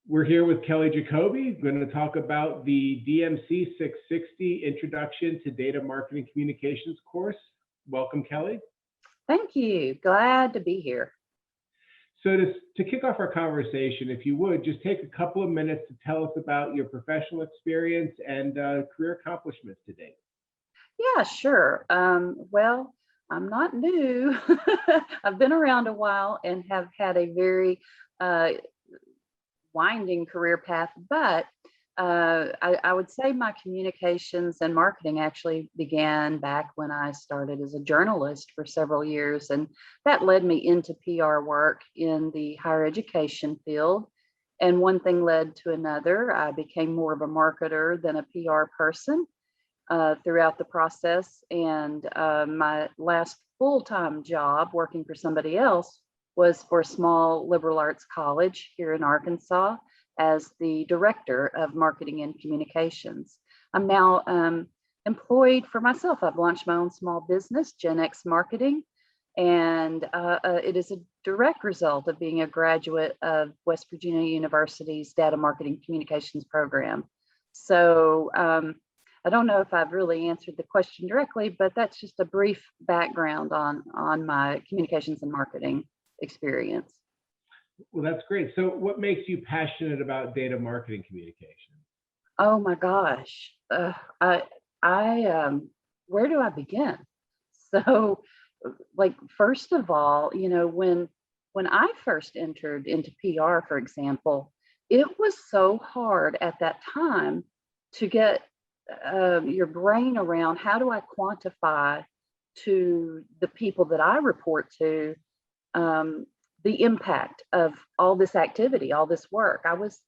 We're here with Keli Jacobi. We're going to talk about the DMC 660 Introduction to Data Marketing Communications course. Welcome, Keli. Thank you. Glad to be here. So to kick off our conversation, if you would, just take a couple of minutes to tell us about your professional experience and career accomplishments to date. Yeah, sure. Well, I'm not new. I've been around a while and have had a very winding career path, but I would say my communications and marketing actually began back when I started as a journalist for several years, and that led me into PR work in the higher education field. And one thing led to another. I became more of a marketer than a PR person throughout the process. And my last full-time job working for somebody else was for a small liberal arts college here in Arkansas as the director of marketing and communications. I'm now employed for myself. I've launched my own small business, GenXMarketing, and it is a direct result of being a graduate of West Virginia University's Data Marketing Communications program. So I don't know if I've really answered the question directly, but that's just a brief background on my communications and marketing experience. Well, that's great. So what makes you passionate about data marketing communication? Oh my gosh. Where do I begin? So like, first of all, you know, when I first entered into PR, for example, it was so hard at that time to get your brain around how do I quantify to the people that I report to the impact of all this activity, all this work. I was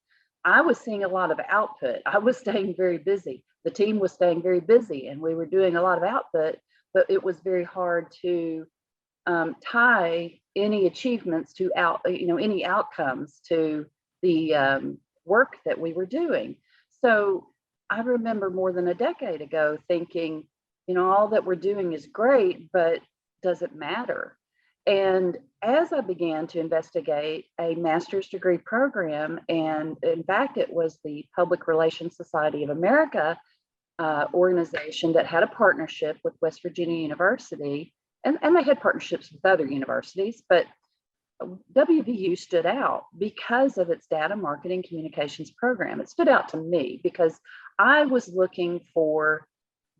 seeing a lot of output. I was staying very busy. The team was staying very busy, and we were doing a lot of output, but it was very hard to tie any achievements to any outcomes to the work that we were doing. So I remember more than a decade ago thinking, you know, all that we're doing is great, but does it matter? And as I began to investigate a master's degree program, and in fact, it was the Public Relations Society of America organization that had a partnership with West Virginia University, and they had partnerships with other universities, but WVU stood out because of its data marketing communications program. It stood out to me because I was looking for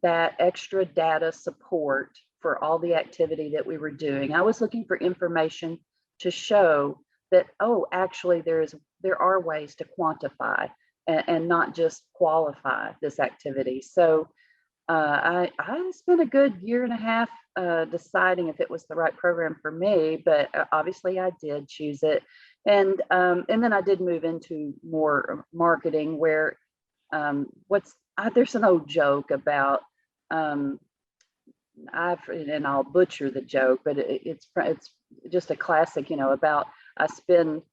that extra data support for all the activity that we were doing. I was looking for information to show that, oh, actually there are ways to quantify and not just qualify this activity. So I spent a good year and a half deciding if it was the right program for me, but obviously I did choose it. And then I did move into more marketing where there's an old joke about, and I'll butcher the joke, but it's just a classic, you know, about I spend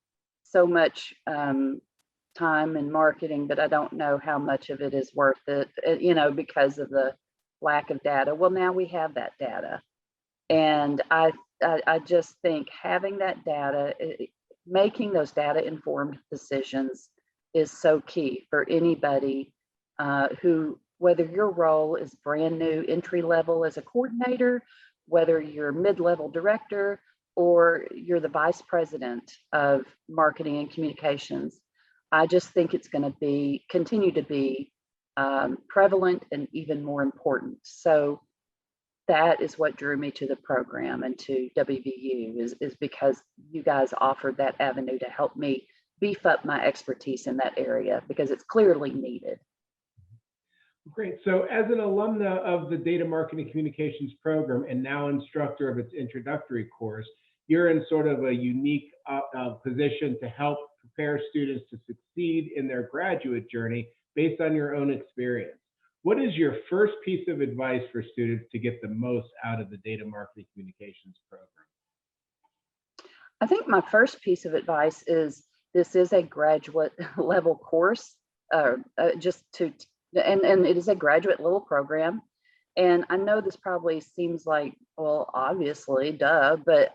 so much time in marketing, but I don't know how much of it is worth it, you know, because of the lack of data. Well, now we have that data. And I just think having that data, making those data informed decisions is so key for anybody who, whether your role is brand new, entry level as a coordinator, whether you're mid-level director, or you're the vice president of marketing and communications. I just think it's going to continue to be prevalent and even more important. So that is what drew me to the program and to WVU is because you guys offered that avenue to help me beef up my expertise in that area because it's clearly needed. Great. So as an alumna of the Data Marketing Communications program and now instructor of its introductory course, you're in sort of a unique position to help prepare students to succeed in their graduate journey based on your own experience. What is your first piece of advice for students to get the most out of the Data Marketing Communications program? I think my first piece of advice is this is a graduate level course, and it is a graduate level program. And I know this probably seems like, well, obviously, duh, but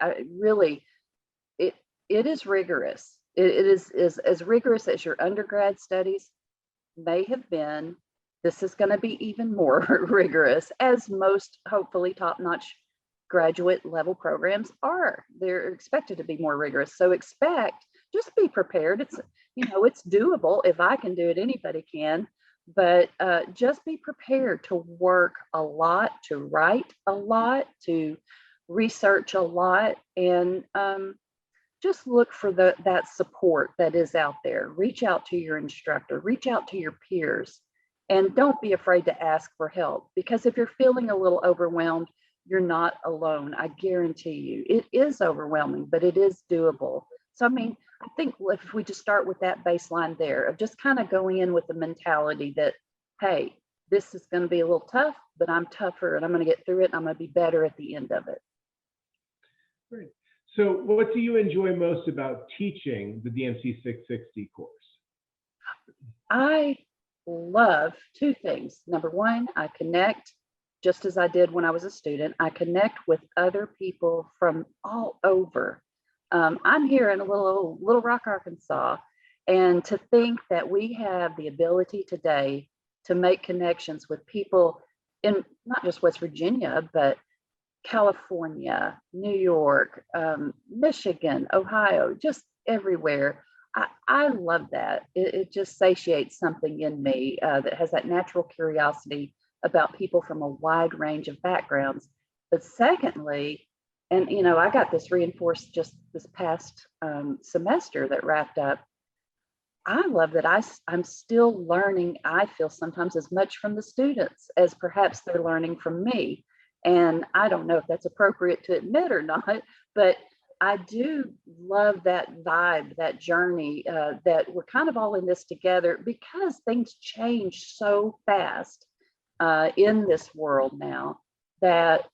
it is rigorous. It is as rigorous as your undergrad studies may have been. This is going to be even more rigorous, as most hopefully top-notch graduate level programs are. They're expected to be more rigorous. So just be prepared. It's doable. If I can do it, anybody can. But just be prepared to work a lot, to write a lot, to research a lot, and just look for that support that is out there. Reach out to your instructor, reach out to your peers, and don't be afraid to ask for help, because if you're feeling a little overwhelmed, you're not alone. I guarantee you, it is overwhelming, but it is doable. So, I mean, I think if we just start with that baseline there of just kind of going in with the mentality that, hey, this is going to be a little tough, but I'm tougher and I'm going to get through it. And I'm going to be better at the end of it. Great. So what do you enjoy most about teaching the DMC 660 course? I love two things. Number one, I connect, just as I did when I was a student. I connect with other people from all over. I'm here in Little Rock, Arkansas, and to think that we have the ability today to make connections with people in not just West Virginia, but California, New York, Michigan, Ohio, just everywhere. I love that. It just satiates something in me that has that natural curiosity about people from a wide range of backgrounds. But secondly, and I got this reinforced just this past semester that wrapped up. I love that I'm still learning, I feel sometimes as much from the students as perhaps they're learning from me. And I don't know if that's appropriate to admit or not, but I do love that vibe, that journey, that we're kind of all in this together, because things change so fast in this world now, that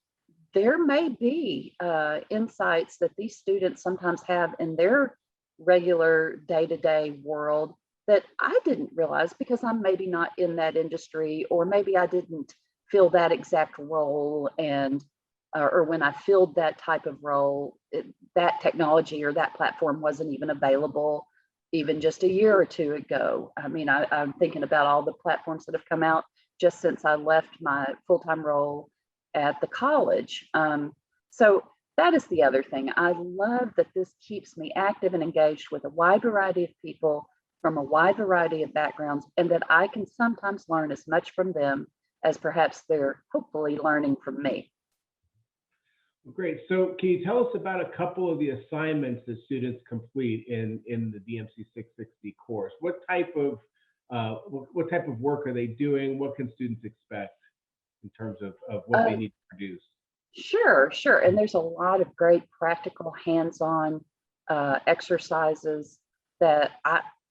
there may be insights that these students sometimes have in their regular day-to-day world that I didn't realize, because I'm maybe not in that industry, or maybe I didn't fill that exact role, and or when I filled that type of role, that technology or that platform wasn't even available even just a year or two ago. I mean, I'm thinking about all the platforms that have come out just since I left my full-time role at the college. So that is the other thing. I love that this keeps me active and engaged with a wide variety of people from a wide variety of backgrounds, and that I can sometimes learn as much from them as perhaps they're hopefully learning from me. Great. So can you tell us about a couple of the assignments that students complete in the DMC 660 course? What type of work are they doing? What can students expect in terms of what they need to produce? Sure. And there's a lot of great practical hands-on exercises that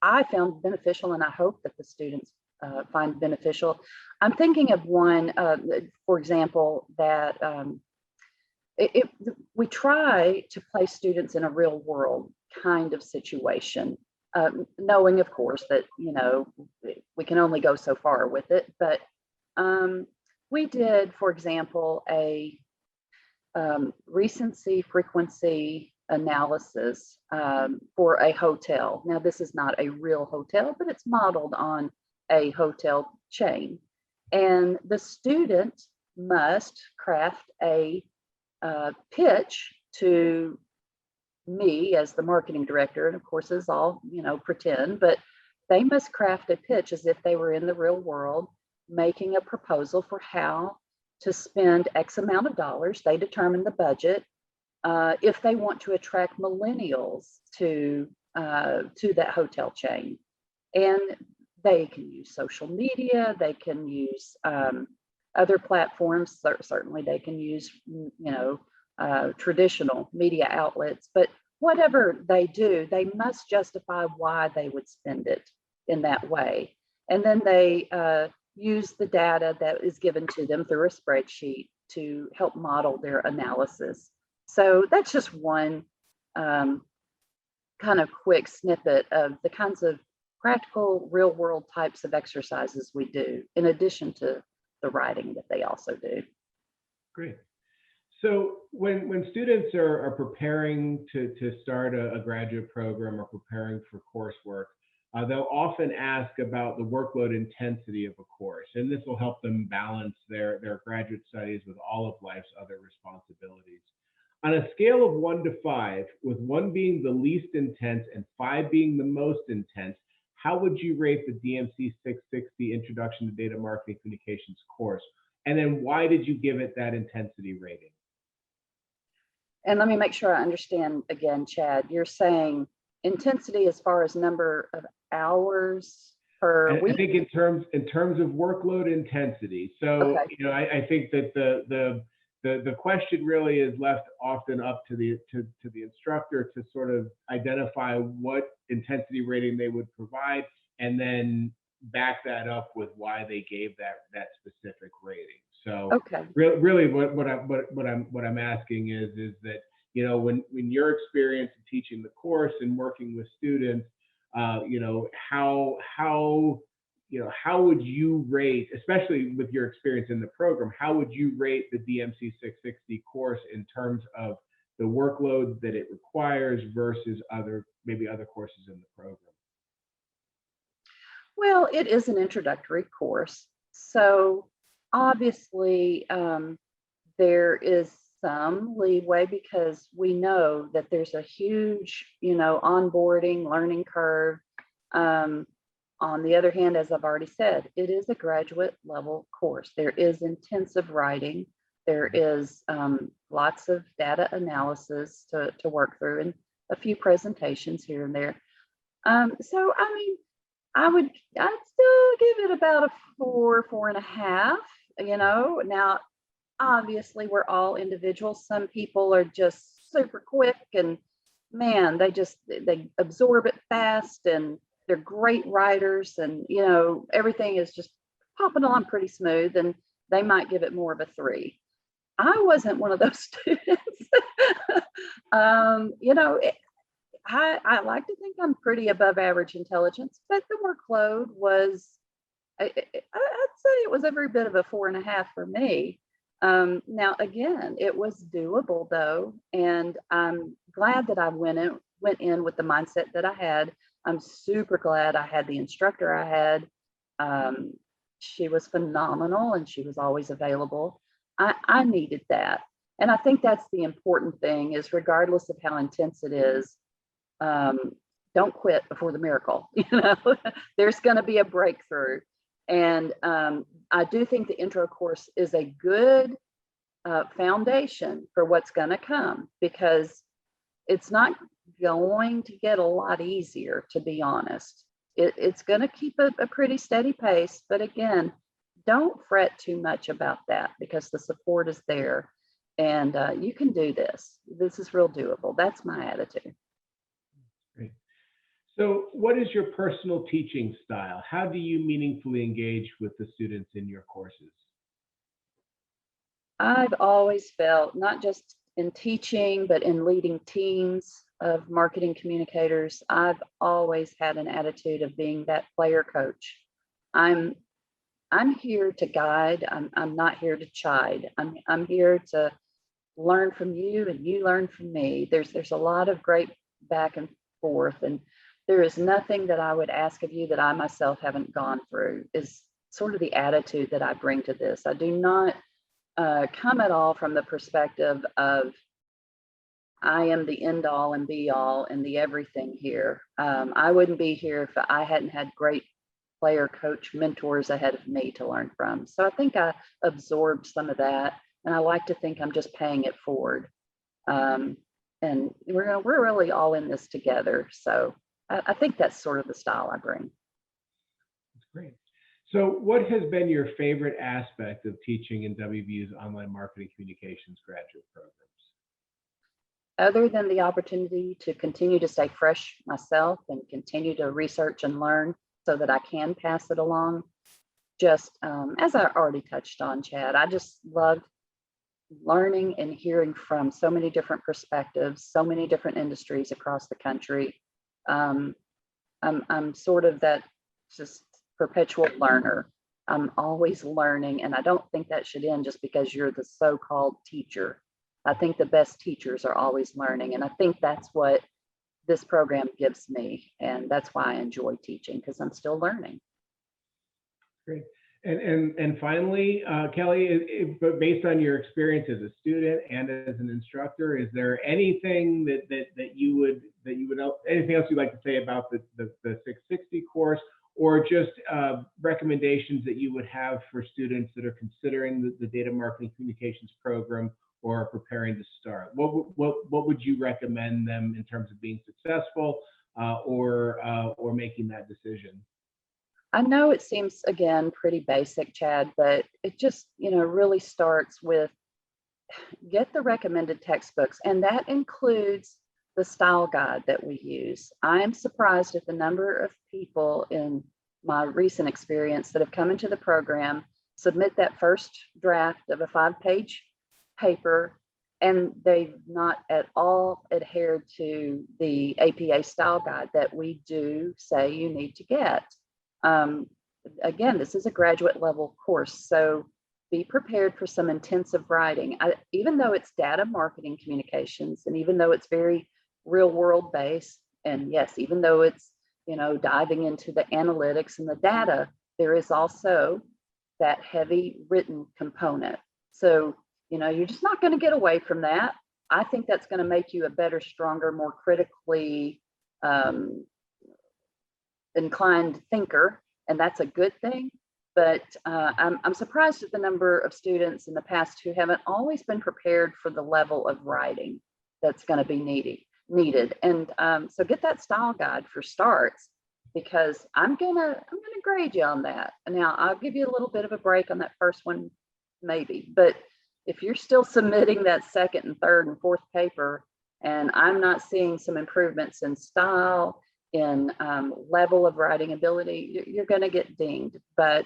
I found beneficial, and I hope that the students find beneficial. I'm thinking of one, for example, that we try to place students in a real world kind of situation, knowing, of course, that we can only go so far with it. But we did, for example, a recency frequency analysis for a hotel. Now, this is not a real hotel, but it's modeled on a hotel chain. And the student must craft a pitch to me as the marketing director. And of course, it's all, pretend, but they must craft a pitch as if they were in the real world, making a proposal for how to spend X amount of dollars. They determine the budget. If they want to attract millennials to that hotel chain, and they can use social media, they can use other platforms. Certainly, they can use traditional media outlets. But whatever they do, they must justify why they would spend it in that way, and then they use the data that is given to them through a spreadsheet to help model their analysis. So that's just one kind of quick snippet of the kinds of practical, real world types of exercises we do, in addition to the writing that they also do. Great. So when students are preparing to start a graduate program or preparing for coursework, they'll often ask about the workload intensity of a course, and this will help them balance their graduate studies with all of life's other responsibilities. On a scale of 1 to 5, with 1 being the least intense and 5 being the most intense, how would you rate the DMC 660 Introduction to Data Marketing Communications course? And then why did you give it that intensity rating? And let me make sure I understand again, Chad. You're saying intensity as far as number of hours per I week? think in terms of workload intensity. So, Okay. I think that the question really is left often up to the instructor to sort of identify what intensity rating they would provide, and then back that up with why they gave that specific rating. So Okay. really what I'm asking is that, when your experience in teaching the course and working with students, how would you rate, especially with your experience in the program, how would you rate the DMC 660 course in terms of the workload that it requires versus maybe other courses in the program? Well, it is an introductory course. So obviously, there is some leeway because we know that there's a huge, onboarding learning curve. On the other hand, as I've already said, it is a graduate level course. There is intensive writing. There is lots of data analysis to work through and a few presentations here and there. So, I mean, I'd still give it about a 4.5, Now, obviously, we're all individuals. Some people are just super quick and man, they absorb it fast and they're great writers and, everything is just popping along pretty smooth and they might give it more of a 3. I wasn't one of those students. I like to think I'm pretty above average intelligence, but the workload was, I'd say it was every bit of a 4.5 for me. Now, again, it was doable though, and I'm glad that I went in with the mindset that I had. I'm super glad I had the instructor I had. She was phenomenal and she was always available. I needed that. And I think that's the important thing is regardless of how intense it is, don't quit before the miracle. There's going to be a breakthrough. And I do think the intro course is a good foundation for what's going to come because it's not going to get a lot easier, to be honest. It's going to keep a pretty steady pace. But again, don't fret too much about that because the support is there and you can do this. This is real doable. That's my attitude. Great. So what is your personal teaching style? How do you meaningfully engage with the students in your courses? I've always felt, not just in teaching, but in leading teams of marketing communicators, I've always had an attitude of being that player coach. I'm here to guide. I'm not here to chide. I'm here to learn from you and you learn from me. There's a lot of great back and forth, and there is nothing that I would ask of you that I myself haven't gone through, is sort of the attitude that I bring to this. I do not come at all from the perspective of I am the end all and be all and the everything here. I wouldn't be here if I hadn't had great player coach mentors ahead of me to learn from. So I think I absorbed some of that, and I like to think I'm just paying it forward. And we're really all in this together. So I think that's sort of the style I bring. That's great. So what has been your favorite aspect of teaching in WVU's online marketing communications graduate programs? Other than the opportunity to continue to stay fresh myself and continue to research and learn so that I can pass it along, just as I already touched on, Chad, I just love learning and hearing from so many different perspectives, so many different industries across the country. I'm sort of that just perpetual learner. I'm always learning, and I don't think that should end just because you're the so-called teacher. I think the best teachers are always learning. And I think that's what this program gives me. And that's why I enjoy teaching, because I'm still learning. Great. And finally, Keli, but based on your experience as a student and as an instructor, is there anything that you would anything else you'd like to say about the 660 course, or just recommendations that you would have for students that are considering the data marketing communications program or are preparing to start? What would you recommend them in terms of being successful or making that decision? I know it seems, again, pretty basic, Chad, but it just, really starts with get the recommended textbooks, and that includes the style guide that we use. I am surprised at the number of people in my recent experience that have come into the program, submit that first draft of a 5-page paper, and they've not at all adhered to the APA style guide that we do say you need to get. Again, this is a graduate level course, so be prepared for some intensive writing. Even though it's data marketing communications, and even though it's very real world based, and yes, even though it's, diving into the analytics and the data, there is also that heavy written component. So, you're just not going to get away from that. I think that's going to make you a better, stronger, more critically inclined thinker, and that's a good thing. But I'm surprised at the number of students in the past who haven't always been prepared for the level of writing that's going to be needed. And so get that style guide for starts, because I'm gonna grade you on that. Now I'll give you a little bit of a break on that first one, maybe, but if you're still submitting that second and third and fourth paper, and I'm not seeing some improvements in style, in level of writing ability, you're going to get dinged. But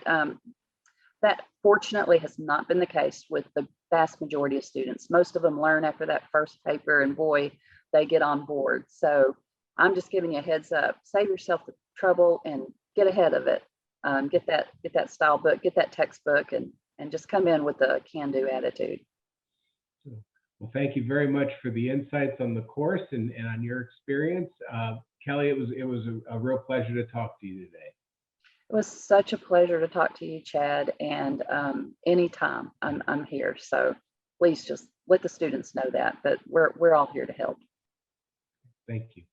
that fortunately has not been the case with the vast majority of students. Most of them learn after that first paper, and boy, they get on board. So I'm just giving you a heads up. Save yourself the trouble and get ahead of it. Get that style book, get that textbook, and just come in with a can-do attitude. Well, thank you very much for the insights on the course and on your experience. Keli, it was a real pleasure to talk to you today. It was such a pleasure to talk to you, Chad, and anytime I'm here. So please just let the students know that we're all here to help. Thank you.